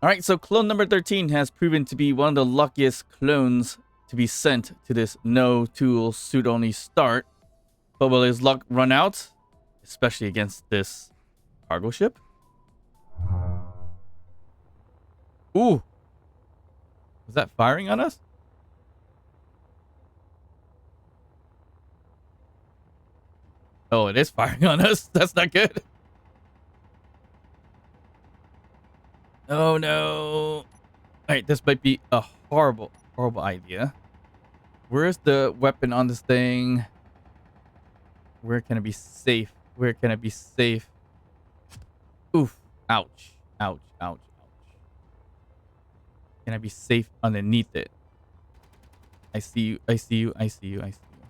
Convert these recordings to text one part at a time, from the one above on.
All right, so clone number 13 has proven to be one of the luckiest clones to be sent to this no tool suit only start. But will his luck run out, especially against this cargo ship? Ooh, is that firing on us? Oh, it is firing on us. That's not good. Oh no. All right, this might be a horrible idea. Where's the weapon on this thing? Where can it be safe? Where can it be safe? Oof. Ouch. Ouch. Ouch. Ouch. Can I be safe underneath it? I see you. I see you. I see you. I see you.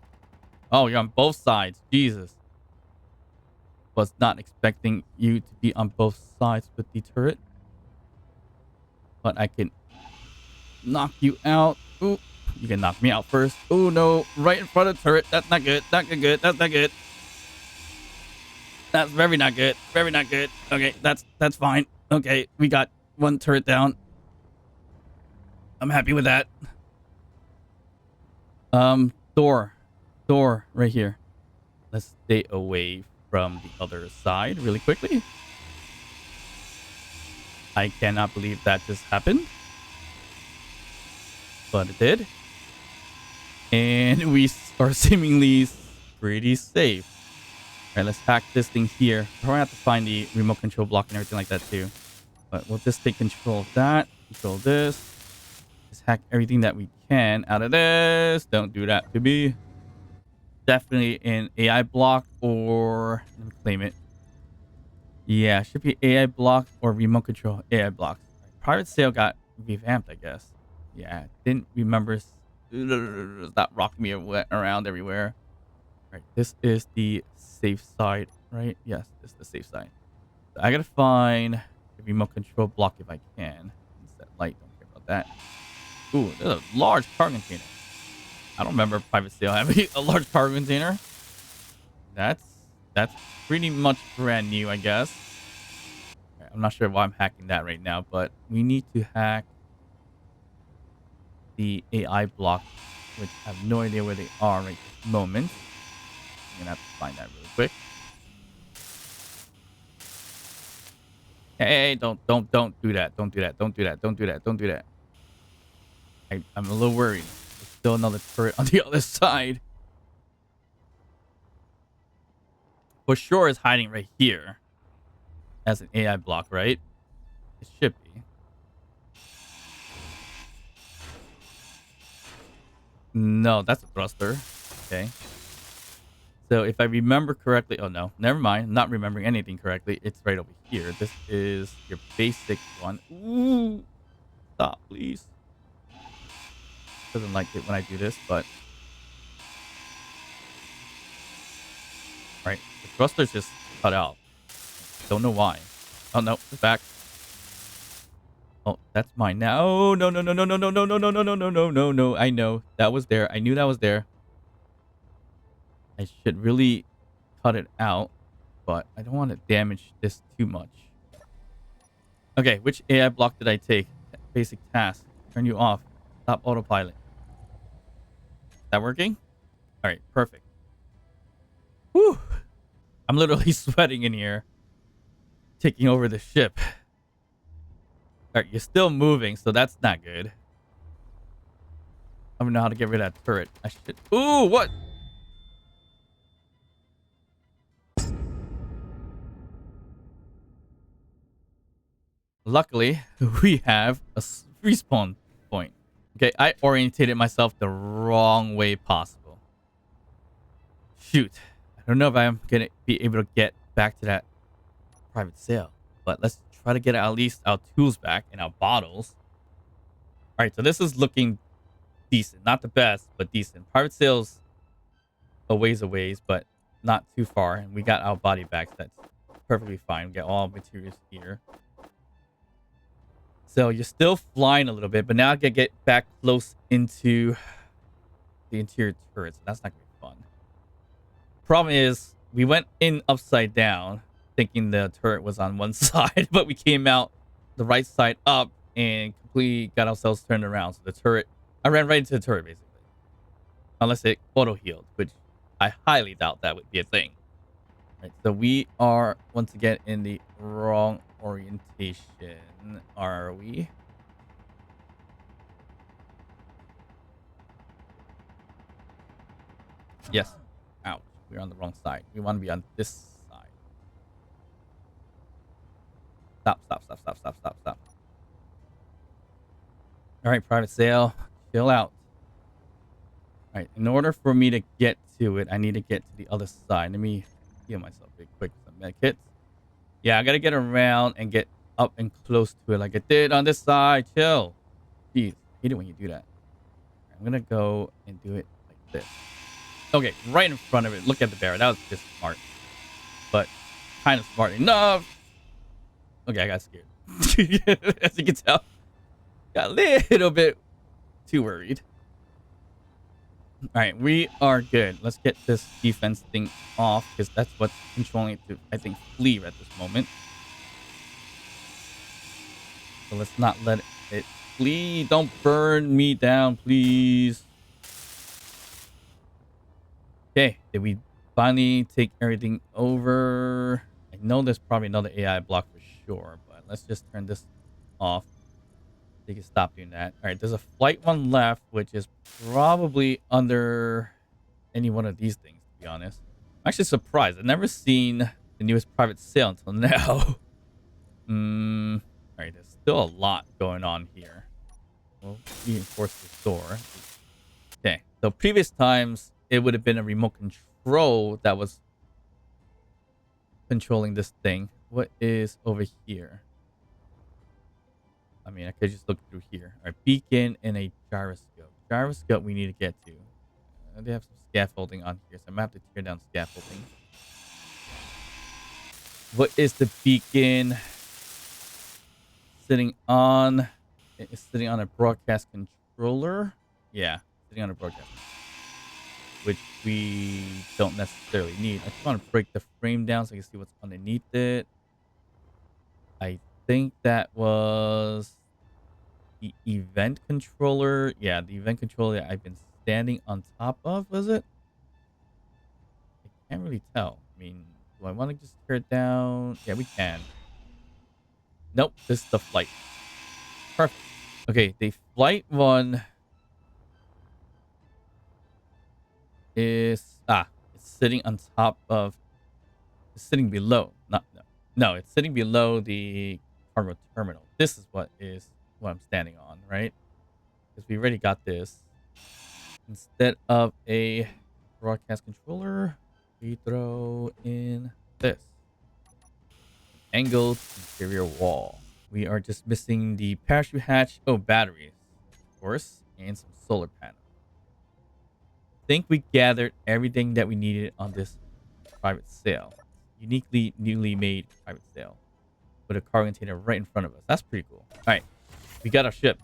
Oh, you're on both sides. Jesus. Was not expecting you to be on both sides with the turret. But I can knock you out. Ooh. You can knock me out first. Oh no. Right in front of the turret. That's not good. Not good. That's not good. That's very not good. Very not good. Okay, that's fine. Okay, we got one turret down. I'm happy with that. Door right here. Let's stay away from the other side really quickly. I cannot believe that just happened, but it did. And we are seemingly pretty safe. All right, let's hack this thing here. Probably have to find the remote control block and everything like that too. But we'll just take control of that. Control this. Just hack everything that we can out of this. Don't do that to me. Definitely an AI block or... Let me claim it. Yeah, should be AI block or remote control AI blocks. Private sale got revamped, I guess. Yeah, didn't remember... Stop rocking me around everywhere. All right, this is the safe side, right? Yes, this is the safe side. So I gotta find the remote control block if I can. Set light, don't care about that. Ooh, there's a large cargo container. I don't remember private sale having a large cargo container. That's pretty much brand new, I guess. All right, I'm not sure why I'm hacking that right now, but we need to hack the AI block, which I have no idea where they are right this moment. I'm gonna have to find that really quick. Hey, don't do that. Don't do that. Don't do that. Don't do that. Don't do that. I'm a little worried. There's still another turret on the other side. For sure is hiding right here as an AI block, right? It should be. No, that's a thruster. Okay. So if I remember correctly, oh no, never mind. I'm not remembering anything correctly. It's right over here. This is your basic one. Ooh, stop, please. Doesn't like it when I do this, but right. The thruster's just cut out. Don't know why. Oh no, it's back. Oh, that's mine now. No, no, no, no, no, no, no, no, no, no, no, no, no, no, no. I know that was there. I knew that was there. I should really cut it out, but I don't want to damage this too much. Okay, which AI block did I take? Basic task. Turn you off. Stop autopilot. Is that working? All right, perfect. Whew. I'm literally sweating in here. Taking over the ship. All right, you're still moving, so that's not good. I don't know how to get rid of that turret. I should... Ooh, what? Luckily, we have a respawn point. Okay, I orientated myself the wrong way possible. Shoot. I don't know if I'm going to be able to get back to that private sale. But let's try to get at least our tools back and our bottles. All right, so this is looking decent. Not the best, but decent. Private sales a ways, but not too far. And we got our body back. So that's perfectly fine. We got all materials here. So you're still flying a little bit, but now I can get back close into the interior turrets. That's not going to be fun. Problem is, we went in upside down, thinking the turret was on one side, but we came out the right side up, and completely got ourselves turned around. So the turret, I ran right into the turret basically. Unless it auto healed, which I highly doubt that would be a thing. Right, so we are once again in the wrong orientation. Are we? Yes. Ouch. We're on the wrong side. We want to be on this side. Stop, stop, stop, stop, stop, stop, stop. All right, private sale. Chill out. All right, in order for me to get to it, I need to get to the other side. Let me heal myself real quick with some med kits. Yeah, I got to get around and get up and close to it like I did on this side. Chill. Jeez, I hate it when you do that. I'm going to go and do it like this. Okay, right in front of it. Look at the bear. That was just smart. But kind of smart enough. Okay, I got scared. As you can tell, got a little bit too worried. All right, we are good. Let's get this defense thing off because that's what's controlling it to, I think, flee at this moment. So let's not let it flee. Don't burn me down, please. Okay, did we finally take everything over? I know there's probably another AI block for sure, but let's just turn this off. You can stop doing that. All right, there's a flight one left, which is probably under any one of these things, to be honest. I'm actually surprised. I've never seen the newest private sale until now. All right, there's still a lot going on here. We'll reinforce the door. Okay, so previous times, it would have been a remote control that was controlling this thing. What is over here? I mean, I could just look through here. All right, beacon and a gyroscope. Gyroscope we need to get to. They have some scaffolding on here, so I'm going to have to tear down scaffolding. What is the beacon sitting on? It's sitting on a broadcast controller. Yeah, sitting on a broadcast controller, which we don't necessarily need. I just want to break the frame down so I can see what's underneath it. I think that was the event controller. Yeah, the event controller that I've been standing on top of, was it? I can't really tell. I mean, do I want to just tear it down? Yeah, we can. Nope, this is the flight. Perfect. Okay, the flight one is it's sitting on top of, it's sitting below. No, it's sitting below the cargo terminal. This is what I'm standing on, right? Because we already got this. Instead of a broadcast controller, we throw in this angled interior wall. We are just missing the parachute hatch. Oh, batteries, of course, and some solar panels. I think we gathered everything that we needed on this private sale. Uniquely newly made private sale with a cargo container right in front of us. That's pretty cool. All right, we got our ship.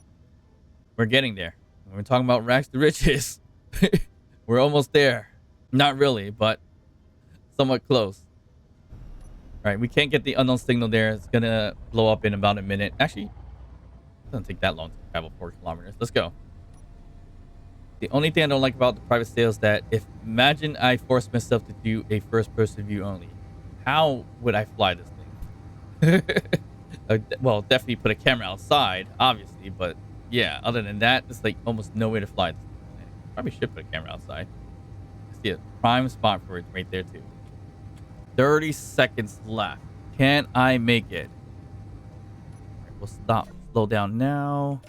We're getting there. We're talking about rags to riches. We're almost there. Not really, but somewhat close. All right, we can't get the unknown signal there. It's gonna blow up in about a minute. Actually, it doesn't take that long to travel 4 kilometers. Let's go. The only thing I don't like about the private sale is that if imagine I force myself to do a first-person view only, how would I fly this thing? Well, definitely put a camera outside, obviously, but yeah, other than that, there's like almost no way to fly this thing. Probably should put a camera outside. I see a prime spot for it right there too. 30 seconds left. Can I make it? All right, we'll stop. Slow down now.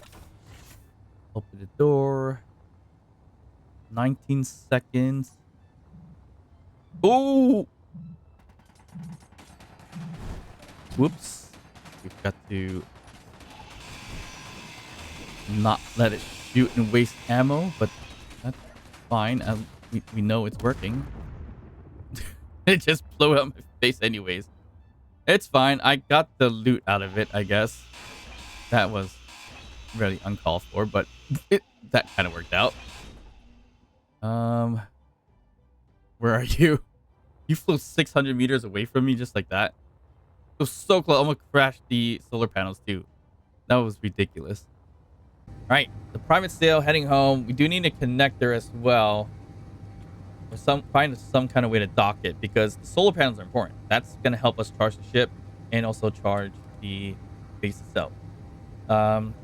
Open the door. 19 seconds. Ooh! Whoops. We've got to not let it shoot and waste ammo, but that's fine. We know it's working. It just blew up my face anyways. It's fine. I got the loot out of it, I guess. That was really uncalled for, but that kind of worked out. Where are you? You flew 600 meters away from me just like that. It was so close. I almost crashed the solar panels too. That was ridiculous. All right, the private sale heading home. We do need a connector as well, or find some kind of way to dock it because the solar panels are important. That's going to help us charge the ship and also charge the base itself. Um,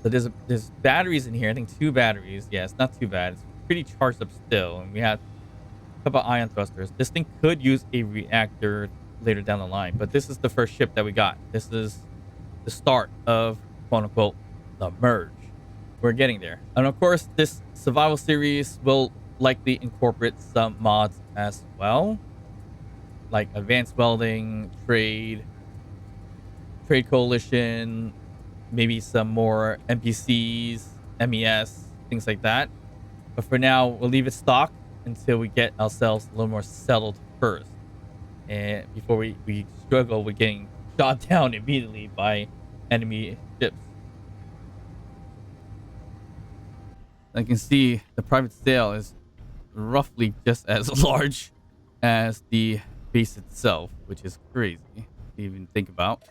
so there's batteries in here. I think 2 batteries. Yeah, it's not too bad. It's pretty charged up still, and we have a couple ion thrusters. This thing could use a reactor later down the line, but this is the first ship that we got. This is the start of quote unquote the merge. We're getting there. And of course, this survival series will likely incorporate some mods as well, like advanced welding, trade coalition, maybe some more NPCs, MES, things like that. But for now, we'll leave it stock until we get ourselves a little more settled first. And before we struggle with getting shot down immediately by enemy ships. I can see the private sale is roughly just as large as the base itself, which is crazy to even think about.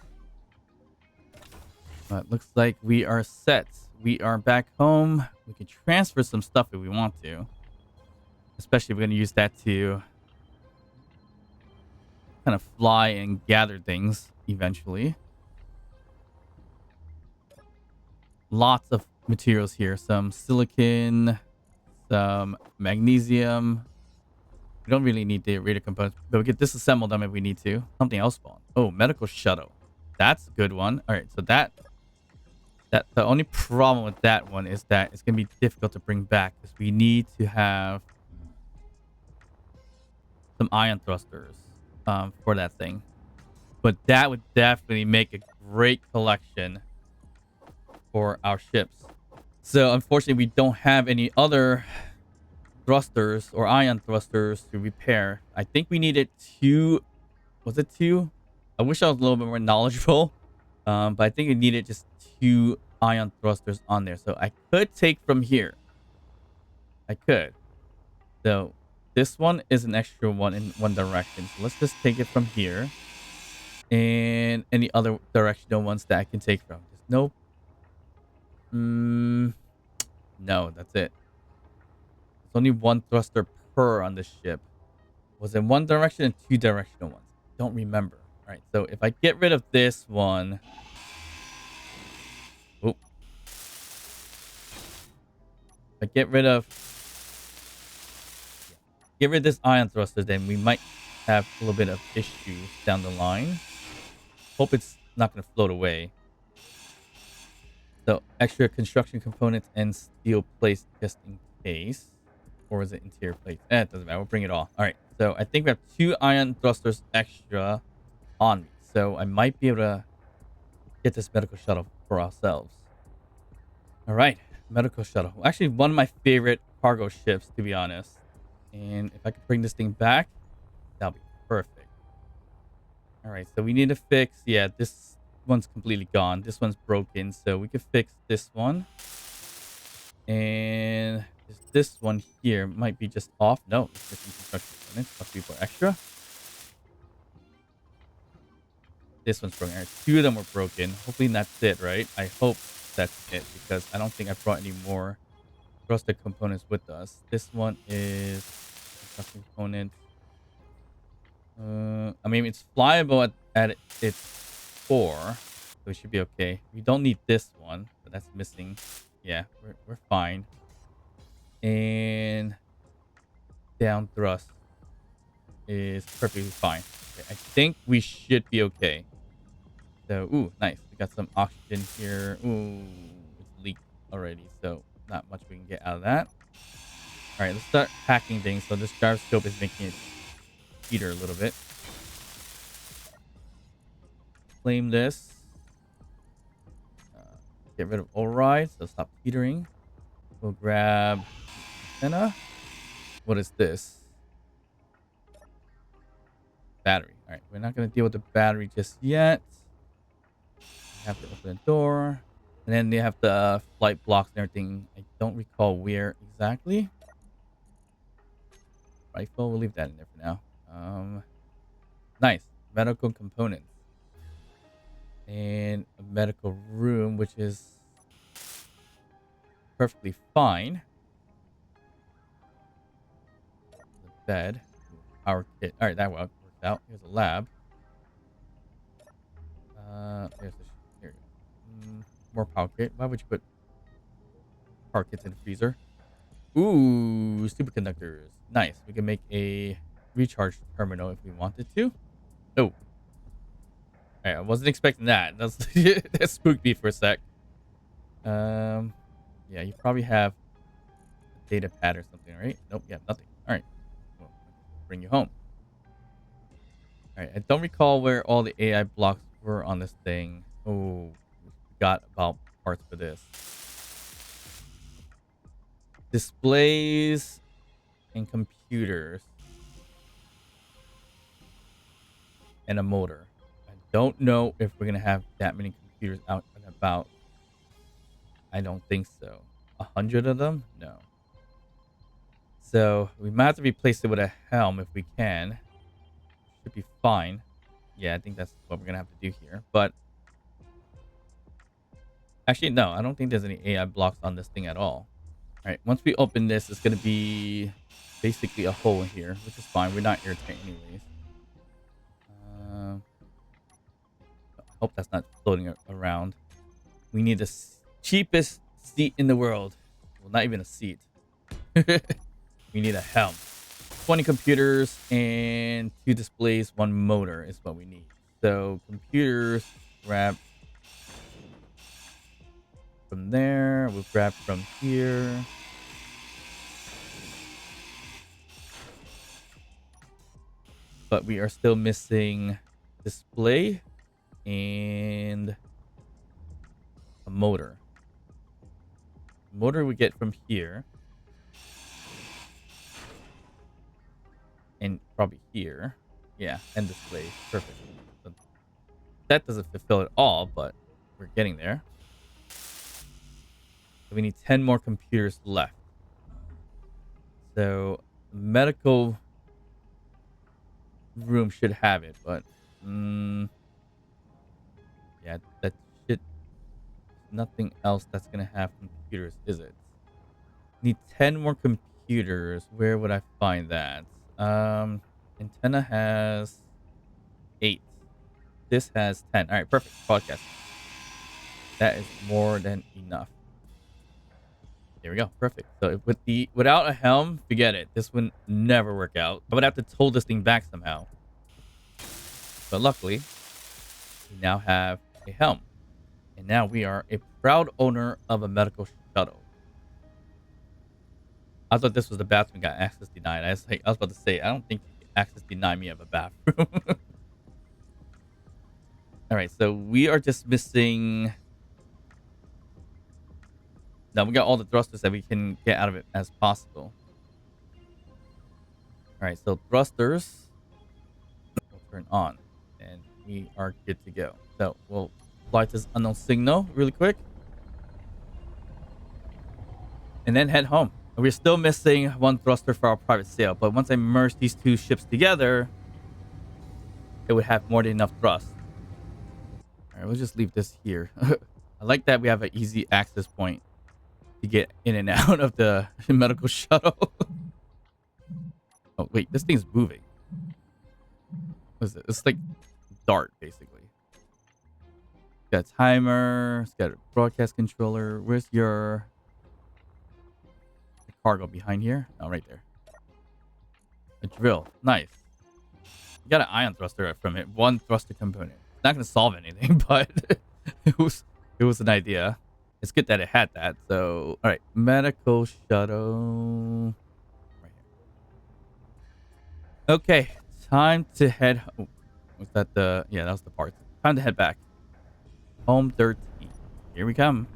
But looks like we are set. We are back home. We can transfer some stuff if we want to. Especially if we're going to use that to kind of fly and gather things eventually. Lots of materials here. Some silicon, some magnesium. We don't really need the radar components, but we can disassemble them if we need to. Something else spawn. Oh, medical shuttle. That's a good one. All right, so that the only problem with that one is that it's gonna be difficult to bring back because we need to have some ion thrusters for that thing. But that would definitely make a great collection for our ships. So unfortunately, we don't have any other thrusters or ion thrusters to repair. I think we needed 2. Was it 2? I wish I was a little bit more knowledgeable. But I think it needed just 2 ion thrusters on there. So I could take from here. I could. So this one is an extra one in one direction. So let's just take it from here. And any other directional ones that I can take from. Just nope. No, that's it. There's only 1 thruster per on the ship. Was it 1 direction and 2 directional ones? Don't remember. All right, so if I get rid of this one, oh, if I get rid of this ion thruster, then we might have a little bit of issues down the line. Hope it's not going to float away. So extra construction components and steel plates just in case. Or is it interior plates? It doesn't matter. We'll bring it all. All right. So I think we have 2 ion thrusters extra on me. So I might be able to get this medical shuttle for ourselves. All right. Medical shuttle. Actually, one of my favorite cargo ships, to be honest. And if I could bring this thing back, that'll be perfect. All right. So we need to fix. Yeah, this one's completely gone. This one's broken. So we could fix this one. And this one here might be just off. No, it's missing construction components. Must be for extra. This one's broken. All right, 2 of them were broken. Hopefully that's it, right? I hope that's it because I don't think I brought any more thruster components with us. This one is construction component. I mean, it's flyable at its core, so it should be okay. We don't need this one, but that's missing. Yeah, we're fine. And down thrust is perfectly fine. Okay, I think we should be okay. So, ooh, nice. We got some oxygen here. Ooh, it's leaked already, so not much we can get out of that. All right, let's start hacking things. So this gyroscope is making it teeter a little bit. Claim this. Get rid of override, so stop teetering. We'll grab antenna. What is this? Battery. All right, we're not going to deal with the battery just yet. We have to open the door. And then they have the flight blocks and everything. I don't recall where exactly. Rifle, we'll leave that in there for now. Nice. Medical components. and a medical room, which is perfectly fine. The bed, power kit. All right, that worked out. Here's a lab. There's the here. More power kit. Why would you put power kits in the freezer? Ooh, superconductors. Nice. We can make a recharge terminal if we wanted to. Oh, all right. I wasn't expecting that. That's that spooked me for a sec. Um, yeah, you probably have a data pad or something, right? Nope, you have nothing. All right. Well, I'll bring you home. All right. I don't recall where all the AI blocks were on this thing. Oh, we forgot about parts for this. Displays and computers and a motor. I don't know if we're gonna have that many computers out and about. I don't think so. 100 of them? No. So we might have to replace it with a helm if we can. Should be fine. Yeah, I think that's what we're gonna have to do here. But actually, no, I don't think there's any AI blocks on this thing at all. All right, once we open this, it's gonna be basically a hole in here, which is fine. We're not airtight anyways. I hope that's not floating around. We need the cheapest seat in the world. Well, not even a seat. We need a helm. 20 computers and 2 displays, 1 motor is what we need. So computers, grab from there. We'll grab from here. But we are still missing display and a motor. Motor we get from here. And probably here. Yeah, and display. Perfect. So that doesn't fulfill it all, but we're getting there. So we need 10 more computers left. So medical room should have it, but yeah, that should nothing else that's gonna have computers, is it? Need 10 more computers. Where would I find that? Antenna has 8. This has 10. All right, perfect. Podcast. That is more than enough. There we go. Perfect. So without a helm, forget it. This would never work out. I would have to tow this thing back somehow. But luckily, we now have a helm. And now we are a proud owner of a medical shuttle. I thought this was the bathroom got access denied. I was about to say, I don't think you can access deny me of a bathroom. All right, so we are just missing. Now we got all the thrusters that we can get out of it as possible. All right, so thrusters will turn on, and we are good to go. So we'll fly to this unknown signal really quick, and then head home. We're still missing 1 thruster for our private sail, but once I merge these 2 ships together, it would have more than enough thrust. All right, we'll just leave this here. I like that we have an easy access point to get in and out of the medical shuttle. Oh, wait, this thing's moving. What is it? It's like Dart, basically. It's got a timer. It's got a broadcast controller. Where's your cargo behind here? Oh, right there. A drill. Nice. You got an ion thruster from it. 1 thruster component. It's not going to solve anything, but it was an idea. It's good that it had that. So, all right. Medical shuttle. Right here. Okay. Time to head. Oh, was that the. Yeah, that was the part. Time to head back. Home 13. Here we come.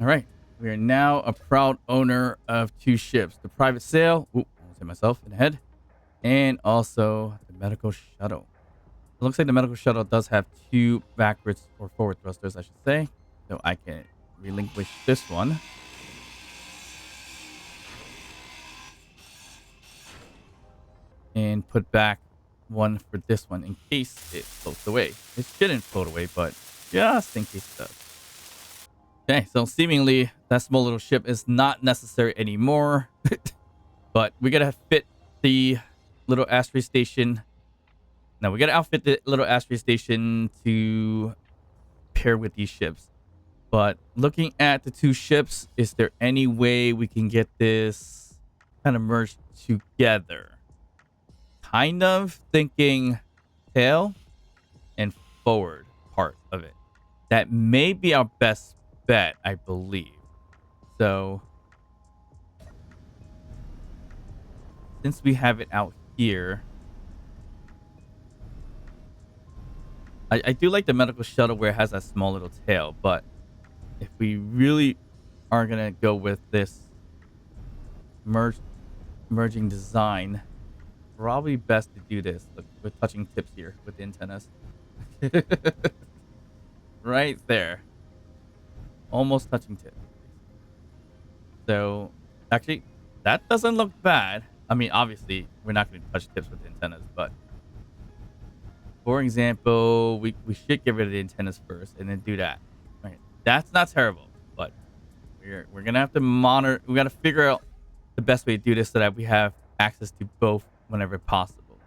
All right. We are now a proud owner of 2 ships. The private sail. Ooh, I almost hit myself in the head. And also the medical shuttle. It looks like the medical shuttle does have 2 backwards or forward thrusters, I should say. So I can relinquish this one. And put back one for this one in case it floats away. It shouldn't float away, but just in case it does. Okay, so seemingly that small little ship is not necessary anymore. But we gotta fit the little asteroid station. Now we gotta outfit the little asteroid station to pair with these ships. But looking at the two ships, is there any way we can get this kind of merged together? Kind of thinking tail and forward part of it. That may be our best bet, I believe. So since we have it out here, I do like the medical shuttle where it has that small little tail, but if we really are gonna go with this merging design, probably best to do this. Look, we're touching tips here with the antennas. Right there. Almost touching tips. So, actually, that doesn't look bad. I mean, obviously, we're not going to touch tips with the antennas, but for example, we should get rid of the antennas first and then do that. Right. That's not terrible, but we're going to have to monitor. We got to figure out the best way to do this so that we have access to both whenever possible.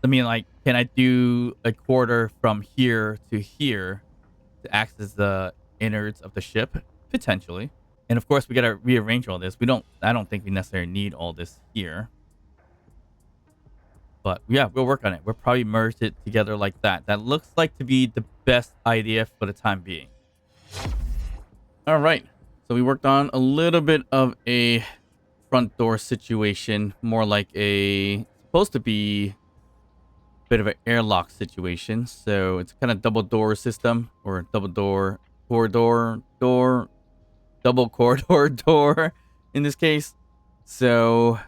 I mean, like, can I do a quarter from here to here to access the innards of the ship? Potentially. And of course, we got to rearrange all this. I don't think we necessarily need all this here. But yeah, we'll work on it. We'll probably merge it together like that. That looks like to be the best idea for the time being. All right. So we worked on a little bit of a front door situation. More like supposed to be bit of an airlock situation. So it's kind of double door system or double door double corridor door in this case. So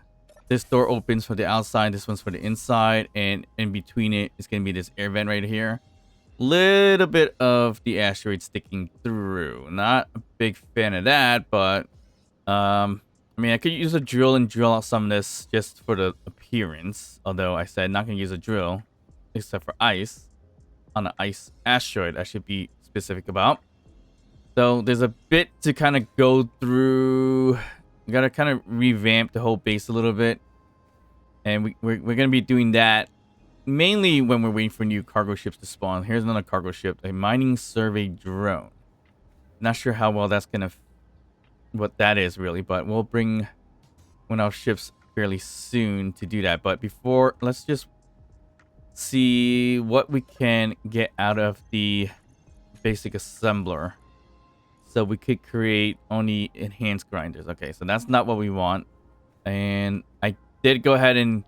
this door opens for the outside, this one's for the inside, and in between it is going to be this air vent right here. Little bit of the asteroid sticking through. Not a big fan of that, but I mean, I could use a drill and drill out some of this just for the appearance. Although I said not going to use a drill, except for ice. On an ice asteroid, I should be specific about. So there's a bit to kind of go through. We got to kind of revamp the whole base a little bit. And we're going to be doing that mainly when we're waiting for new cargo ships to spawn. Here's another cargo ship, a mining survey drone. Not sure how well that's going to... what that is really, but we'll bring one of our ships fairly soon to do that. But before, let's just see what we can get out of the basic assembler. So we could create only enhanced grinders. Okay, so that's not what we want. And I did go ahead and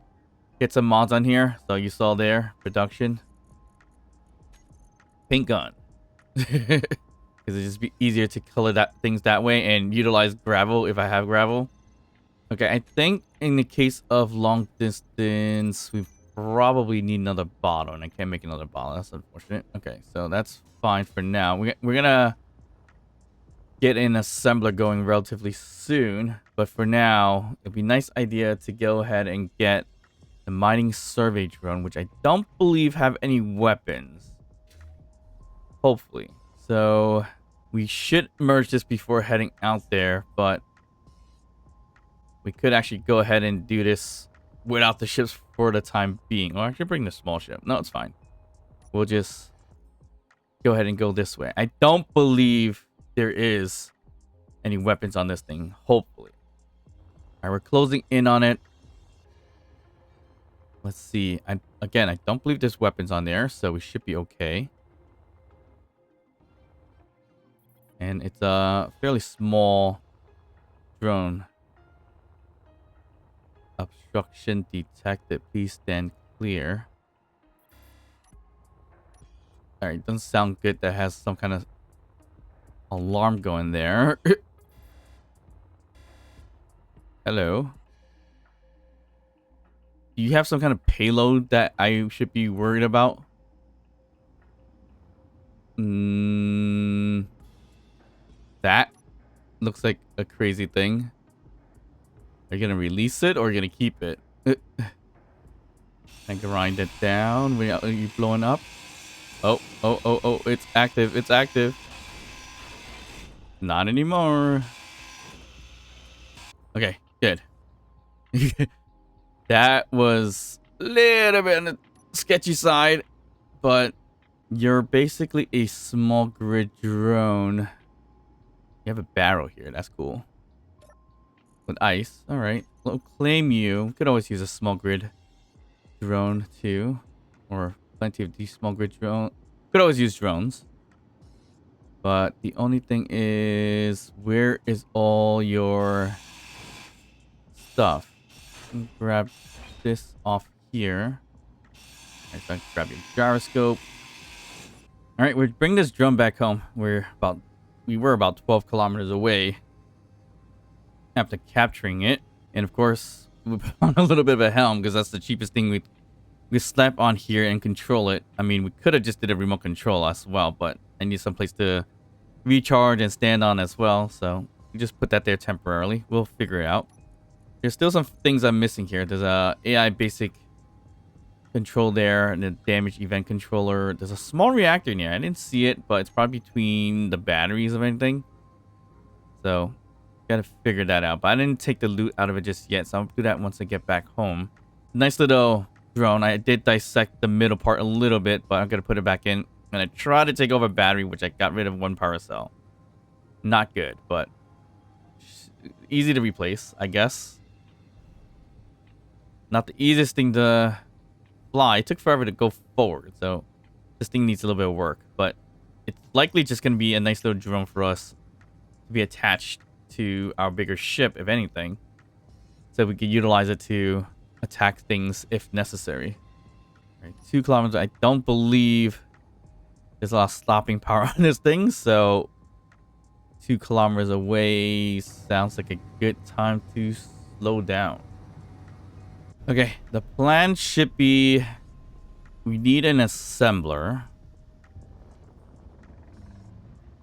get some mods on here. So you saw there, production. Paint gun. Because it'd just be easier to color things that way and utilize gravel if I have gravel. Okay, I think in the case of long distance, we probably need another bottle. And I can't make another bottle. That's unfortunate. Okay, so that's fine for now. We're going to get an assembler going relatively soon, but for now it'd be a nice idea to go ahead and get the mining survey drone, which I don't believe have any weapons, hopefully. So we should merge this before heading out there, but we could actually go ahead and do this without the ships for the time being. Or I should bring the small ship. No, it's fine. We'll just go ahead and go this way. I don't believe there is any weapons on this thing, hopefully. All right, we're closing in on it. Let's see. Again, I don't believe there's weapons on there, so we should be okay. And it's a fairly small drone. Obstruction detected. Please stand clear. All right, doesn't sound good. That has some kind of alarm going there. Hello. Do you have some kind of payload that I should be worried about? That looks like a crazy thing. Are you gonna release it or are you gonna keep it? And grind it down. Are you blowing up? Oh, oh, oh, oh, it's active. It's active. Not anymore. Okay, good. That was a little bit on the sketchy side, but you're basically a small grid drone. You have a barrel here. That's cool. With ice. All right. We'll claim you. Could always use a small grid drone too. Or plenty of these small grid drones. Could always use drones. But the only thing is, where is all your stuff? Grab this off here. Alright, so I can grab your gyroscope. Alright, we're bringing this drone back home. We were about 12 kilometers away after capturing it. And of course, we put on a little bit of a helm because that's the cheapest thing we slap on here and control it. I mean, we could have just did a remote control as well, but I need some place to recharge and stand on as well. So we just put that there temporarily. We'll figure it out. There's still some things I'm missing here. There's a AI basic control there and a damage event controller. There's a small reactor in here. I didn't see it, but it's probably between the batteries of anything. So gotta figure that out. But I didn't take the loot out of it just yet, so I'll do that once I get back home. Nice little drone. I did dissect the middle part a little bit, but I'm gonna put it back in. I'm gonna try to take over battery, which I got rid of one power cell. Not good, but easy to replace, I guess. Not the easiest thing to fly. It took forever to go forward, so this thing needs a little bit of work. But it's likely just going to be a nice little drone for us to be attached to our bigger ship, if anything. So we can utilize it to attack things if necessary. All right, 2 kilometers. I don't believe there's a lot of stopping power on this thing, so 2 kilometers away sounds like a good time to slow down. Okay, the plan should be, we need an assembler.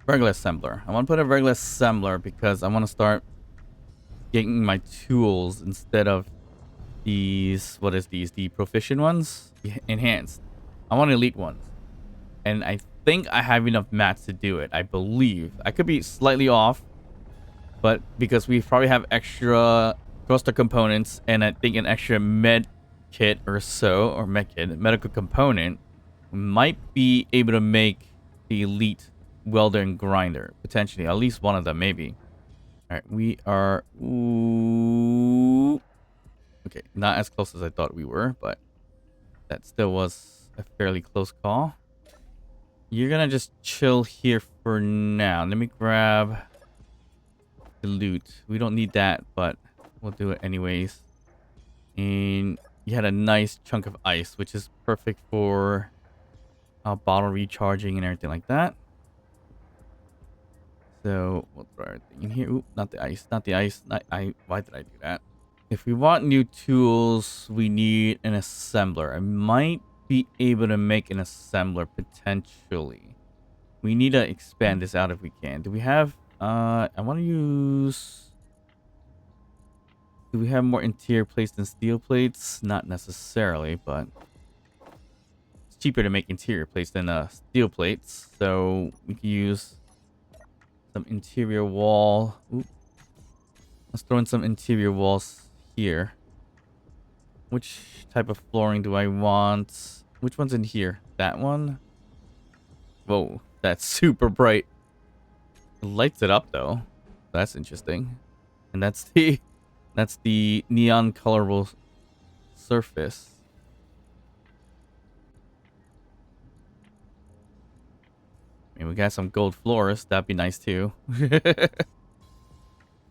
Regular assembler. I want to put a regular assembler because I want to start getting my tools instead of these, what is these? The proficient ones? The enhanced. I want elite ones. And I think I have enough mats to do it. I believe. I could be slightly off, but because we probably have extra thruster components and I think an extra med kit or so, or medical component, we might be able to make the elite welder and grinder, potentially. At least one of them, maybe. All right, we are... Ooh. Okay, not as close as I thought we were, but that still was a fairly close call. You're gonna just chill here for now. Let me grab the loot. We don't need that, but we'll do it anyways. And you had a nice chunk of ice, which is perfect for bottle recharging and everything like that. So we'll throw everything in here. Oop, not the ice. Not the ice. Why did I do that? If we want new tools, we need an assembler. I might be able to make an assembler potentially. We need to expand this out if we can. Do we have... I want to use... Do we have more interior plates than steel plates? Not necessarily, but it's cheaper to make interior plates than steel plates. So we can use some interior wall. Oop. Let's throw in some interior walls here. Which type of flooring do I want? Which one's in here? That one? Whoa, that's super bright. It lights it up though. That's interesting. And that's the neon colorable surface. I mean, we got some gold floors. That'd be nice too.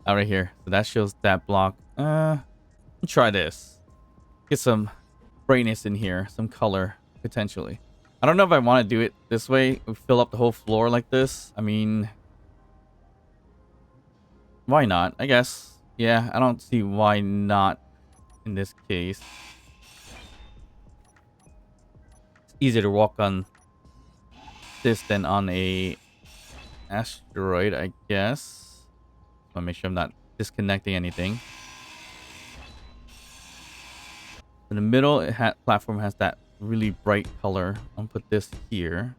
Out right here. So that shows that block. Let's try this. Get some brightness in here. Some color, potentially. I don't know if I want to do it this way. Fill up the whole floor like this. I mean... Why not? I guess. Yeah, I don't see why not in this case. It's easier to walk on this than on a asteroid, I guess. Want to make sure I'm not disconnecting anything. In the middle, platform has that really bright color. I'll put this here.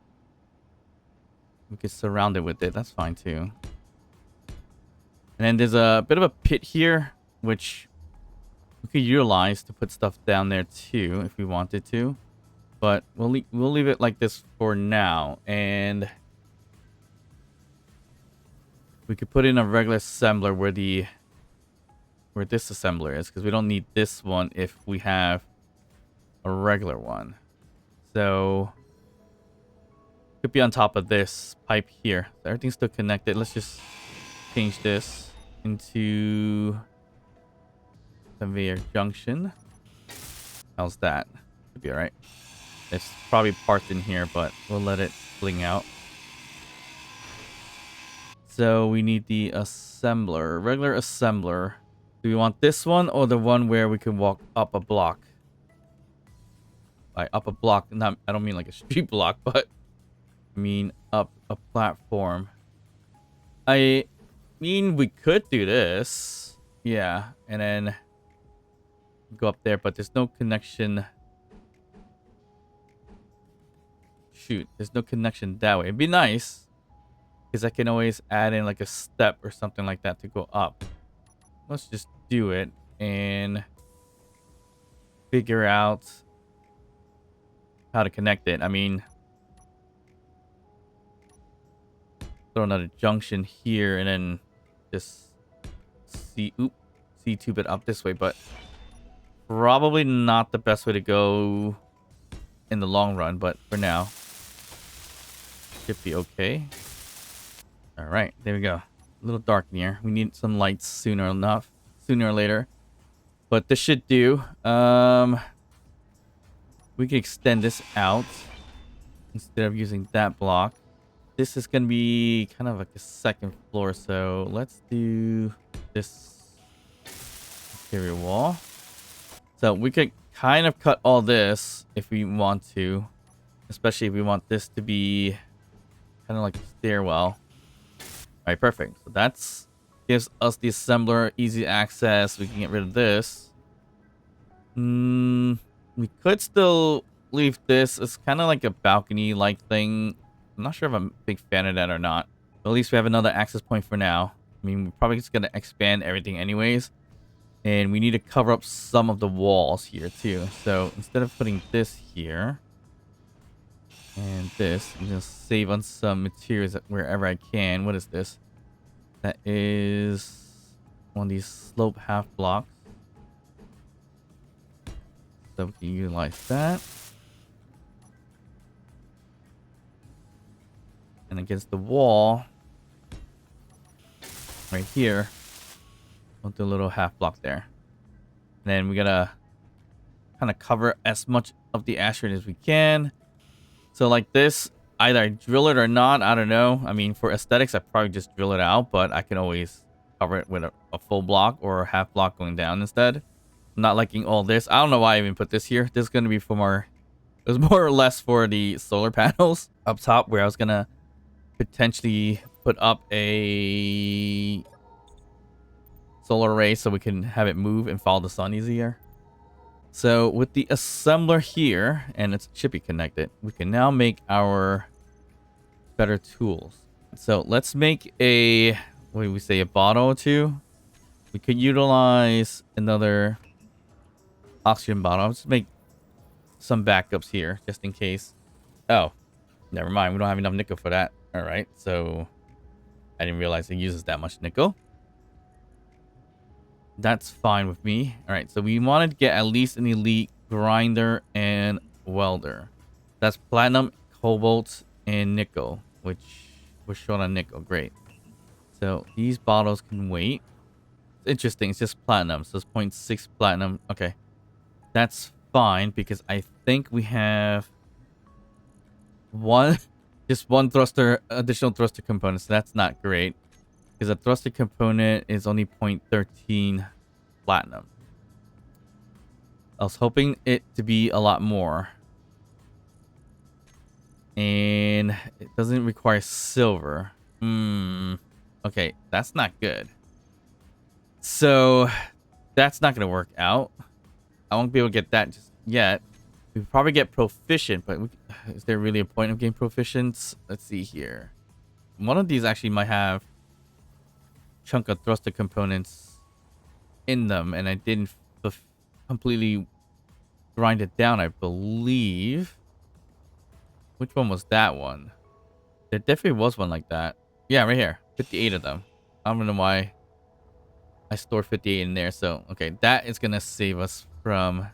We can surround it with it. That's fine too. And then there's a bit of a pit here, which we could utilize to put stuff down there too if we wanted to. But we'll leave it like this for now. And we could put in a regular assembler where this assembler is, because we don't need this one if we have a regular one. So could be on top of this pipe here. So everything's still connected. Let's just change this into conveyor junction. How's that? Should be all right. It's probably parked in here, but we'll let it bling out. So we need the assembler, regular assembler. Do we want this one or the one where we can walk up a block? By up a block, not, I don't mean like a street block, but I mean up a platform. I mean, we could do this. Yeah, and then go up there, but there's no connection. Shoot, there's no connection that way. It'd be nice, because I can always add in like a step or something like that to go up. Let's just do it and figure out how to connect it. I mean, throw another junction here and then just C-tube it up this way, but probably not the best way to go in the long run, but for now should be okay. All right, there we go. A little dark in here. We need some lights sooner or later, but this should do. We can extend this out instead of using that block. This is gonna be kind of like a second floor, so let's do this interior wall. So we could kind of cut all this if we want to, especially if we want this to be kind of like a stairwell. All right, perfect. So that's gives us the assembler easy access. We can get rid of this. We could still leave this. It's kind of like a balcony-like thing. I'm not sure if I'm a big fan of that or not. But at least we have another access point for now. I mean, we're probably just going to expand everything anyways. And we need to cover up some of the walls here too. So instead of putting this here and this, I'm going to save on some materials wherever I can. What is this? That is one of these slope half blocks. So we can utilize that. And against the wall, right here, we'll do a little half block there. And then we gotta kind of cover as much of the ashtray as we can. So like this, either I drill it or not, I don't know. I mean, for aesthetics, I probably just drill it out, but I can always cover it with a full block or a half block going down instead. I'm not liking all this. I don't know why I even put this here. This is going to be for more, it was more or less for the solar panels up top, where I was going to potentially put up a solar array so we can have it move and follow the sun easier. So with the assembler here, and it should be connected, we can now make our better tools. So let's make a, what do we say, a bottle or two. We could utilize another oxygen bottle. Let's make some backups here just in case. Oh, never mind. We don't have enough nickel for that. All right. So I didn't realize it uses that much nickel. That's fine with me. All right. So we wanted to get at least an elite grinder and welder. That's platinum, cobalt, and nickel, which was short on nickel. Great. So these bottles can wait. It's interesting. It's just platinum. So it's 0.6 platinum. Okay. That's fine because I think we have just one thruster, additional thruster component. So that's not great because a thruster component is only 0.13 platinum. I was hoping it to be a lot more. And it doesn't require silver. Okay, that's not good. So that's not going to work out. I won't be able to get that just yet. We probably get proficient, but is there really a point of getting proficient? Let's see here. One of these actually might have chunk of thruster components in them, and I didn't completely grind it down, I believe. Which one was that one? There definitely was one like that. Yeah, right here. 58 of them. I don't know why I stored 58 in there. So, okay, that is going to save us from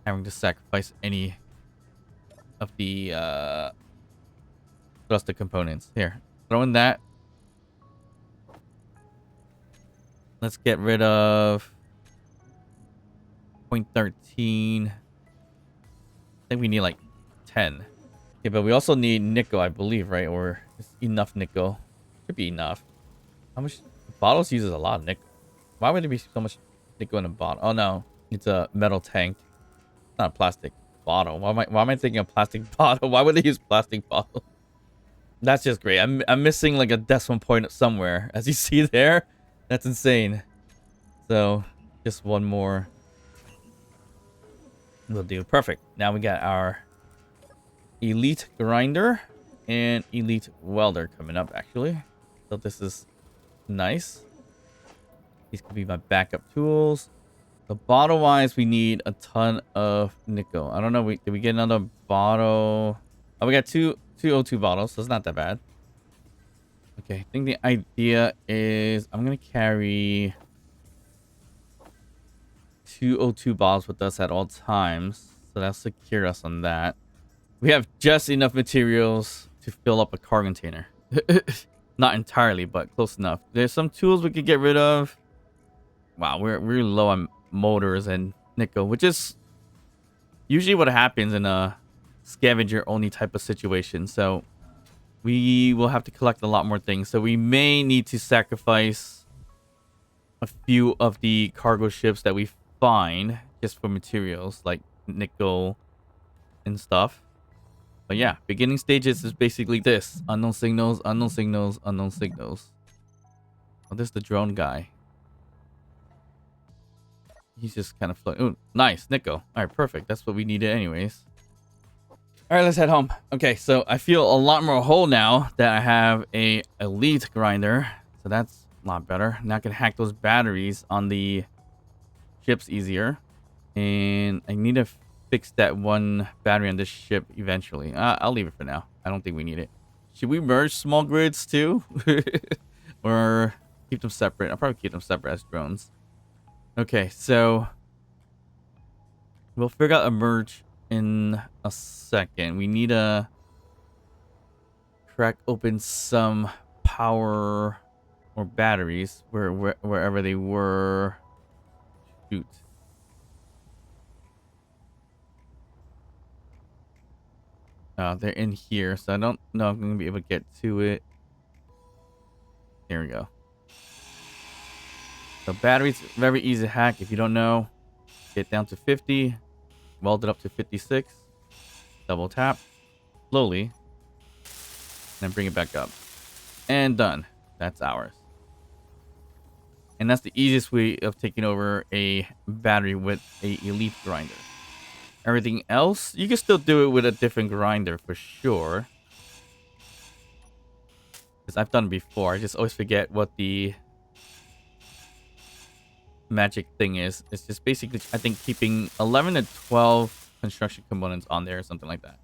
having to sacrifice any of the thruster components. Here, throw in that. Let's get rid of 0.13. I think we need like 10. Okay, but we also need nickel, I believe, right? Or it's enough nickel. Should be enough. How much? Bottles uses a lot of nickel. Why would there be so much nickel in a bottle? Oh no, it's a metal tank. It's not a plastic bottle. Why am I thinking a plastic bottle? Why would they use plastic bottle? That's just great. I'm missing like a decimal point somewhere. As you see there, that's insane. So just one more will do. Perfect. Now we got our elite grinder and elite welder coming up actually. So this is nice. These could be my backup tools. So bottle wise, we need a ton of nickel. I don't know. Did we get another bottle? Oh, we got two O2 bottles, so it's not that bad. Okay, I think the idea is I'm gonna carry 2 O2 bottles with us at all times, so that'll secure us on that. We have just enough materials to fill up a car container. Not entirely, but close enough. There's some tools we could get rid of. Wow, we're low on motors and nickel, which is usually what happens in a scavenger only type of situation. So we will have to collect a lot more things. So we may need to sacrifice a few of the cargo ships that we find just for materials like nickel and stuff. But yeah, beginning stages is basically this. Unknown signals, unknown signals, unknown signals. Oh, this is the drone guy. He's just kind of floating. Oh, nice. Nickel. All right, perfect. That's what we needed anyways. All right, let's head home. Okay, so I feel a lot more whole now that I have a elite grinder. So that's a lot better. Now I can hack those batteries on the ships easier. And I need to fix that one battery on this ship eventually. I'll leave it for now. I don't think we need it. Should we merge small grids too? Or keep them separate? I'll probably keep them separate as drones. Okay, so we'll figure out a merge in a second. We need to crack open some power or batteries wherever they were. Shoot. They're in here, so I don't know if I'm going to be able to get to it. There we go. So batteries, very easy to hack. If you don't know, get down to 50, weld it up to 56, double tap, slowly, and then bring it back up. And done. That's ours. And that's the easiest way of taking over a battery with a elite grinder. Everything else, you can still do it with a different grinder for sure. Because I've done it before. I just always forget what the magic thing is. It's just basically, I think, keeping 11 to 12 construction components on there or something like that.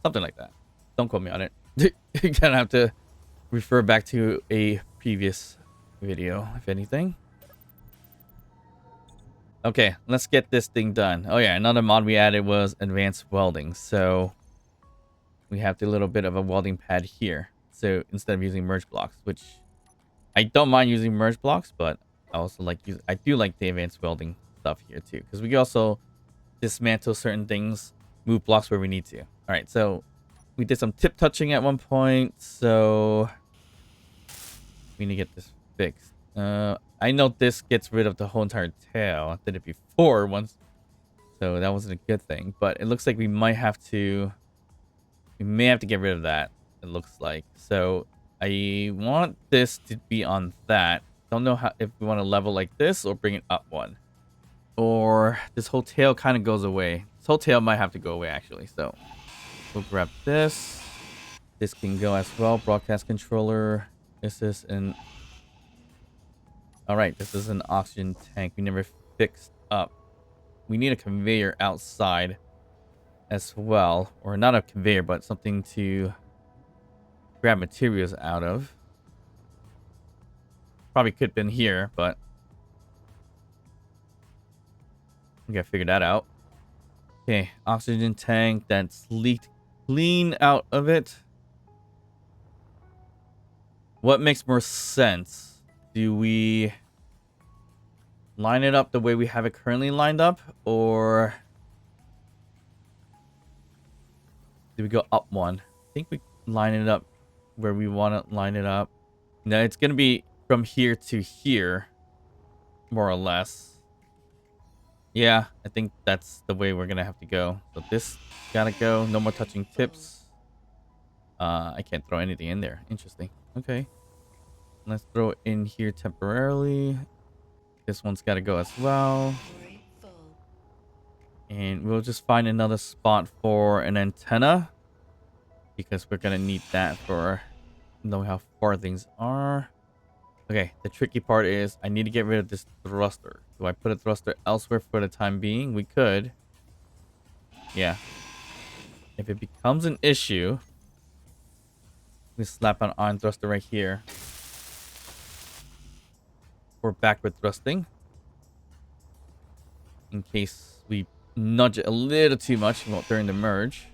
Something like that. Don't quote me on it. You're gonna have to refer back to a previous video, if anything. Okay, let's get this thing done. Oh yeah, another mod we added was advanced welding. So we have the little bit of a welding pad here. So instead of using merge blocks, which I don't mind using merge blocks, but I also like I do like the advanced welding stuff here too, because we can also dismantle certain things, move blocks where we need to. All right, so we did some tip touching at one point, so we need to get this fixed. I know this gets rid of the whole entire tail. I did it before once, so that wasn't a good thing. But it looks like we may have to get rid of that. It looks like. So I want this to be on that. Don't know how, if we want to level like this or bring it up one. or this whole tail kind of goes away. This whole tail might have to go away, actually. So we'll grab this. This can go as well. Broadcast controller. This is an... All right, this is an oxygen tank we never fixed up. We need a conveyor outside as well. Or not a conveyor, but something to grab materials out of. Probably could have been here, but we gotta figure that out. Okay, oxygen tank that's leaked clean out of it. What makes more sense? Do we line it up the way we have it currently lined up, or do we go up one? I think we line it up where we want to line it up. No, it's gonna be from here to here, more or less. Yeah, I think that's the way we're gonna have to go. So this gotta go. No more touching tips. I can't throw anything in there. Interesting. Okay. Let's throw it in here temporarily. This one's gotta go as well. And we'll just find another spot for an antenna, because we're gonna need that for knowing how far things are. Okay, the tricky part is I need to get rid of this thruster. Do I put a thruster elsewhere for the time being? We could. Yeah. If it becomes an issue, we slap an iron thruster right here for backward thrusting, in case we nudge it a little too much during the merge.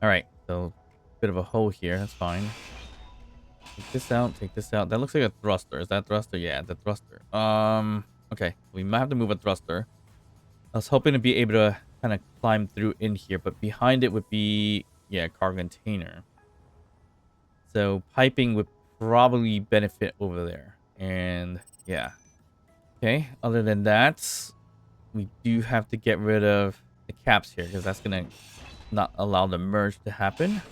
All right, so bit of a hole here. That's fine. Take this out. Take this out. That looks like a thruster. Is that thruster? Yeah, the thruster. Okay, we might have to move a thruster. I was hoping to be able to kind of climb through in here, but behind it would be, yeah, a cargo container. So piping would probably benefit over there. And yeah. Okay, other than that, we do have to get rid of the caps here, because that's going to not allow the merge to happen.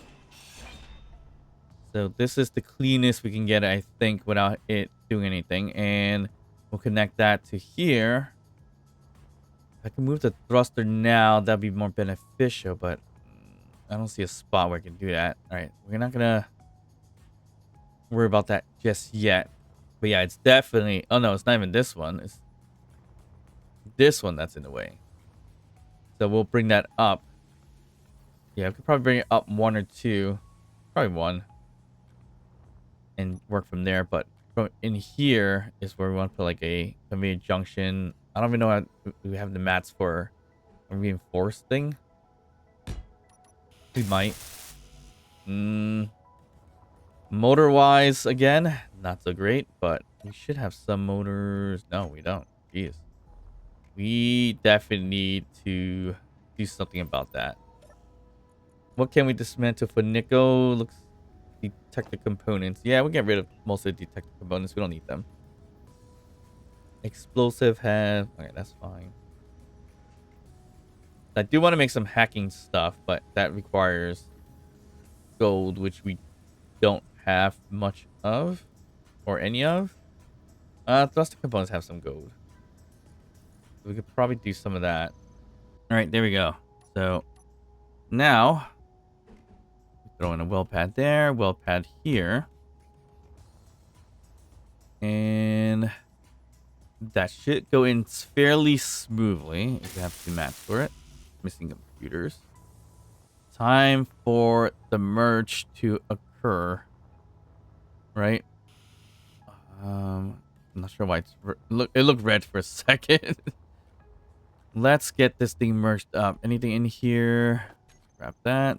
So this is the cleanest we can get, I think, without it doing anything. And we'll connect that to here. If I can move the thruster now, that'd be more beneficial, but I don't see a spot where I can do that. All right, we're not gonna worry about that just yet. But yeah, it's definitely... Oh no, it's not even this one. It's this one that's in the way. So we'll bring that up. Yeah, we could probably bring it up one or two. Probably one. And work from there. But from in here is where we want to put like a conveyor junction. I don't even know how we have the mats for a reinforced thing. We might. Motor wise, again, not so great, but we should have some motors. No, we don't. Jeez. We definitely need to do something about that. What can we dismantle for nickel? Looks detector components. Yeah, we get rid of most of the detector components. We don't need them. Explosive have... Okay, that's fine. I do want to make some hacking stuff, but that requires gold, which we don't have much of, or any of. Thruster components have some gold. We could probably do some of that. All right, there we go. So now throw in a well pad there, well pad here, and that should go in fairly smoothly. If you have to match for it. Missing computers. Time for the merge to occur. Right? I'm not sure why it's... It looked red for a second. Let's get this thing merged up. Anything in here? Grab that.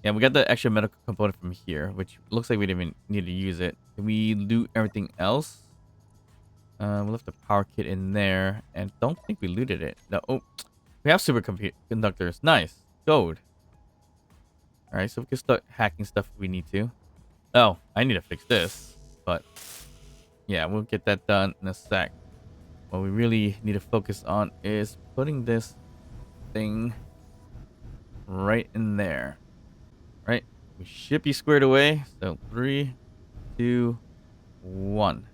Yeah, we got the extra medical component from here, which looks like we didn't even need to use it. Can we loot everything else? We left the power kit in there, and don't think we looted it. No, oh, we have superconductors. Nice. Gold. Alright, so we can start hacking stuff if we need to. Oh, I need to fix this. But, yeah, we'll get that done in a sec. What we really need to focus on is putting this thing right in there. Right? We should be squared away. So, 3, 2, 1.